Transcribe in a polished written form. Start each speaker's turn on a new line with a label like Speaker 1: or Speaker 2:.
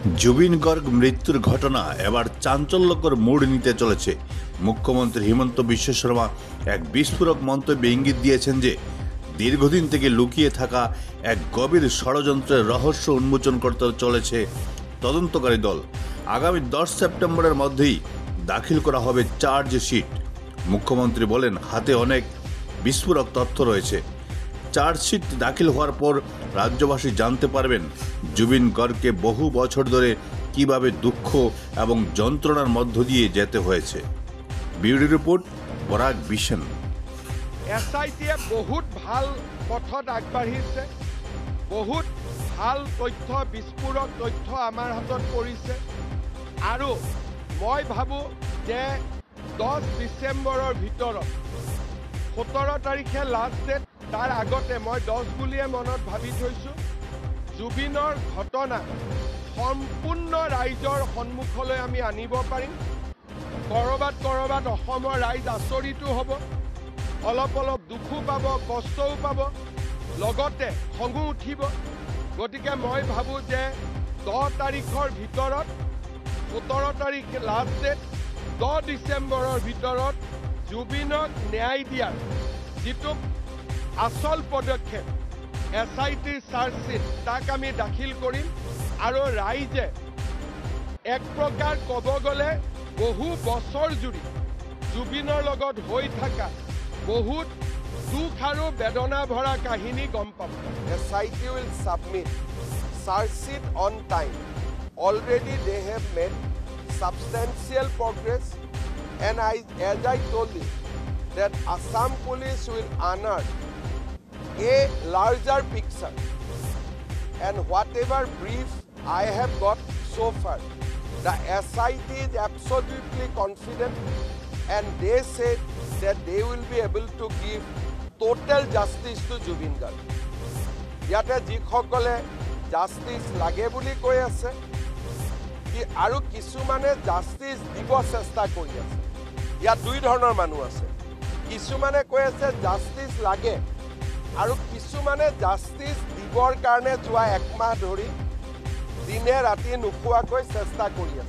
Speaker 1: জুবিন গর্গ মৃত্যুর ঘটনা এবার চাঞ্চল্যকর মোড় নিতে চলেছে। মুখ্যমন্ত্রী হিমন্ত বিশ্ব শর্মা এক বিস্ফোরক মন্তব্যে ইঙ্গিত দিয়েছেন যে দীর্ঘদিন থেকে লুকিয়ে থাকা এক গভীর ষড়যন্ত্রের রহস্য উন্মোচন করতে চলেছে তদন্তকারী দল। আগামী 10 সেপ্টেম্বরের মধ্যেই দাখিল করা হবে চার্জশিট। মুখ্যমন্ত্রী বলেন, হাতে অনেক বিস্ফোরক তথ্য রয়েছে। চার্জশিট দাখিল হওয়ার পর রাজ্যবাসী জানতে পারবেন জুবিন গর্গকে বহু বছর ধরে কিভাবে দুঃখ এবং যন্ত্রণার মধ্য দিয়ে যেতে হয়েছে। ব্যুরো রিপোর্ট, বরাক বিশন।
Speaker 2: এছআইটিয়ে বহুত ভাল পথত আগবাঢ়িছে, বহুত ভাল তথ্য, বিস্ফোৰক তথ্য আমাৰ হাতত পৰিছে আৰু মই ভাবোঁ যে 10 ডিচেম্বৰৰ ভিতৰত 17 তাৰিখে লাষ্ট ডেট, তাৰ আগতে মই 10 বুলিয়ে মনত ভাবি থৈছোঁ। জুবিনৰ ঘটনা সম্পূৰ্ণ ৰাইজৰ সন্মুখলৈ আমি আনিব পাৰিম। কৰবাত অসমৰ ৰাইজ আচৰিতো হ'ব, অলপ দুখো পাব, কষ্টও পাব, লগতে খঙো উঠিব। গতিকে মই ভাবোঁ যে 10 তাৰিখৰ ভিতৰত, 17 তাৰিখ লাষ্ট ডেট, 10 ডিচেম্বৰৰ ভিতৰত জুবিনক ন্যায় দিয়াৰ যিটো আচল পদক্ষেপ এছআইটি চাৰ্জশ্বিট, তাক আমি দাখিল কৰিম আৰু ৰাইজে এক প্ৰকাৰ ক'ব গ'লে বহু বছৰ জুৰি জুবিনৰ লগত হৈ থকা বহুত দুখ আৰু বেদনা ভৰা কাহিনী গম পাব।
Speaker 3: SIT will submit charge sheet on time. Already they have made substantial progress, and as I told you that Assam police will unearth a larger picture, and whatever brief I have got so far, the SIT is absolutely confident, and they said that they will be able to give total justice to Jubin Garg. ইয়াতে যিসকলে জাষ্টিস লাগে বুলি কৈ আছে আৰু কিছুমানে জাষ্টিস দিব চেষ্টা কৰি আছে। ইয়াত দুই ধৰণৰ মানুহ আছে। কিছুমানে কৈ আছে জাষ্টিস লাগে আৰু কিছুমানে জাষ্টিস দিবৰ কাৰণে যোৱা এক মাহ ধৰি দিনে ৰাতি নোখোৱাকৈ চেষ্টা কৰি আছে।